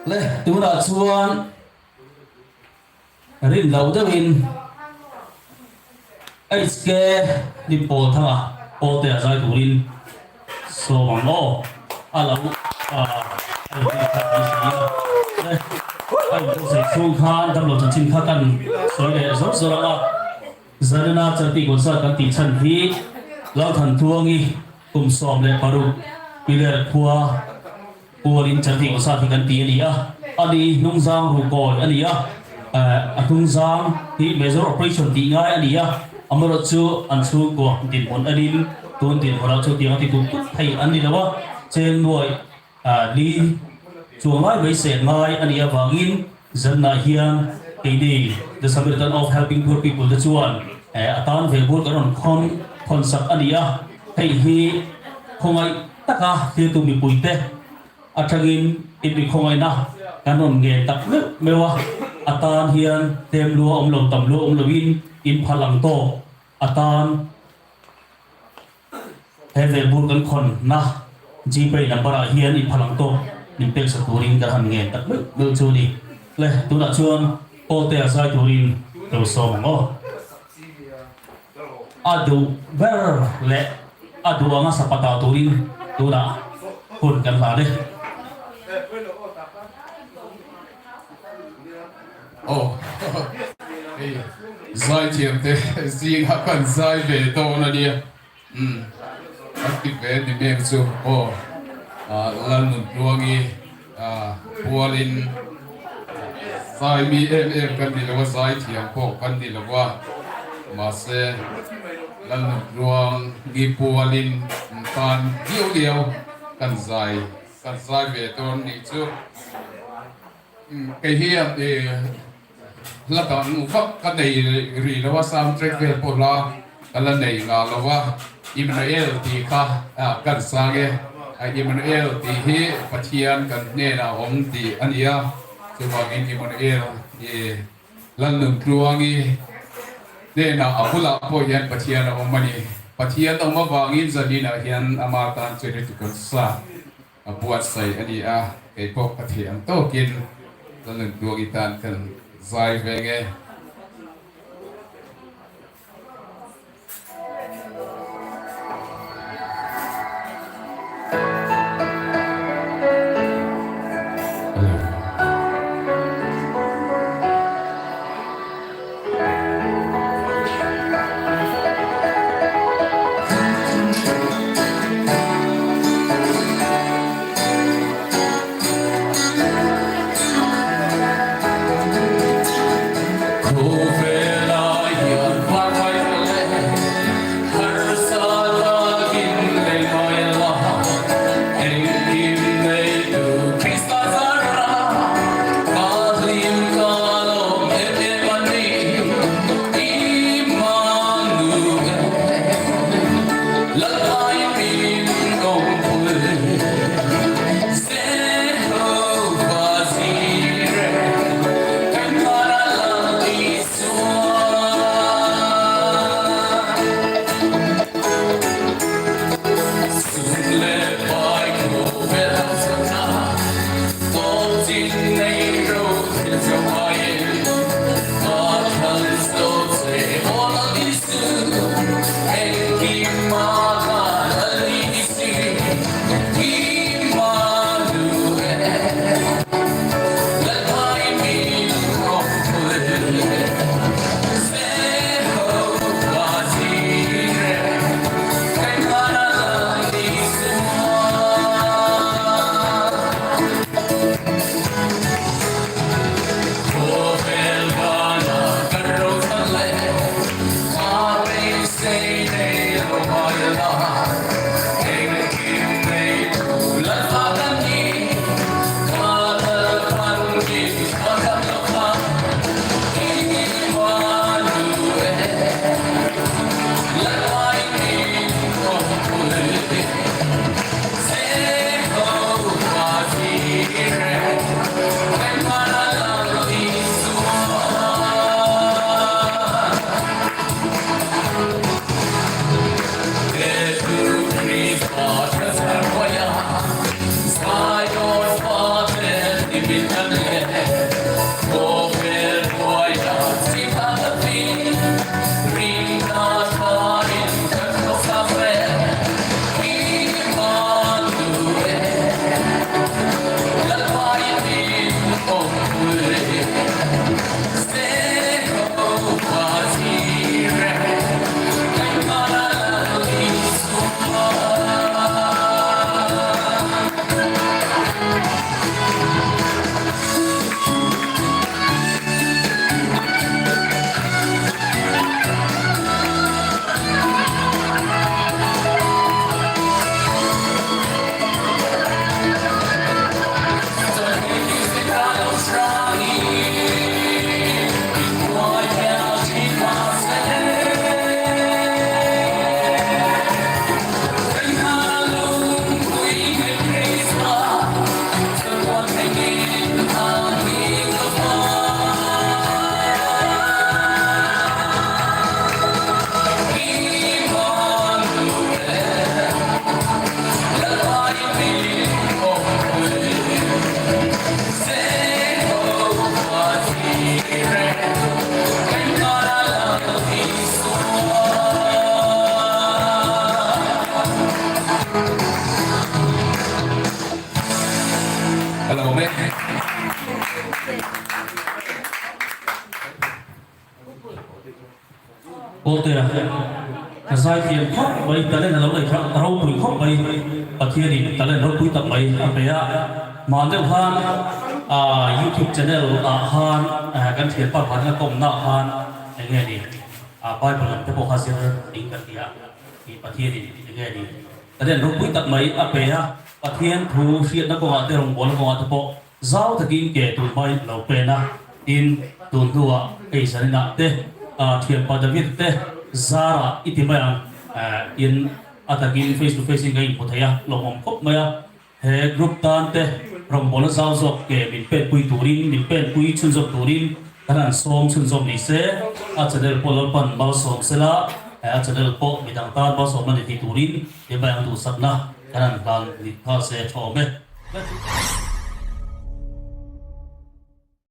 le tu đã chuan rin lâu đó in ai ke đi bộ thằng à Pawltea giải tu rin so bằng lo lâu ai đi le ai tu sẽ xuống khan tâm lo chân chính khát cần soi để rất rất là giờ na chân ti còn sao cần ti chân hi Lalthantlungi cùng xóm lệ paru bây khua Pawlin chân ti còn sao thì cần ti đi anh đi nông giang ruộng còi anh đi nông giang thì major operation ti ngay anh đi amar chu an chu ko tin on adin tun tin hora chu ti tu thai an đi đâu chen nuôi đi chuang lai với sen ngai anh đi wangin dân na hiang cái đi the Samaritan of helping poor people the chuan atan về buôn cái đòn con sắp anh đi hay hi không ai tất cả thì tụi mình bùi tê thằng in bị không ai na cái đòn nghề tập nước mèo atan hiền tem lúa ông lồng tầm lúa ông lồng in phalang to atan hay về buôn cái con na chỉ bây năm bara hiền in phalang to in pek sa turing cái hàng nghề tập nước được chưa đi le tu đã chuan Pawltea sai turing đầu sòng adu ver le adu anga sapata turin tu da kun kan la de zai thiam te zing ha kan zai ve to na dia akip ve ni mem chu Lalthantlungi Pawlin sai mi em kan di lawa zai thiam ko kan di lawa mà se Lalthantlungi Pawlin tan diêu kan zai về ton ni chu cái hiệp thì là tận vấp cái này rì làว่า soundtrack về pola cái này làว่า Emmanuel thì kha kan sage Emmanuel thì hi pathian kan ne na ong thì ania chu wangin Emmanuel ye Lalthantlungi ne na apula po yan pathian na omani pathian ang mawangin zani na yan amatan chene tu kon sa buat sai ani kay po pathian to kin Lalthantlungi tan kan zai venge Pawltea cái sai thiền khóc vậy ta lên là lâu này khác rau bụi khóc vậy và thiên thì ta lên rau bụi tập vậy à bây giờ mà nếu han YouTube channel han cái thiền bắt han cái công nợ han anh nghe đi Bible cái bộ hasir tính cái gì thì và thiên thì nghe đi ta lên rau bụi tập mấy à bây giờ và thiên thu hiện nó có ở đây rồng bồn có ở tập bộ giáo thực kinh kể tụi bay lâu pena in tuần thua cái gì nè thế thiền bắt David thế Zara itimayang in atakin face to face ngay một thaya lomom khop maya he group tan te rong bola zau zok ke min pen pui turin min pen pui chun zok turin kanan som chun zok ni se a chadel polor pan mal som sela a chadel po midang tan ba som ni turin e bayang tu sakna kanan kan ni tha se chome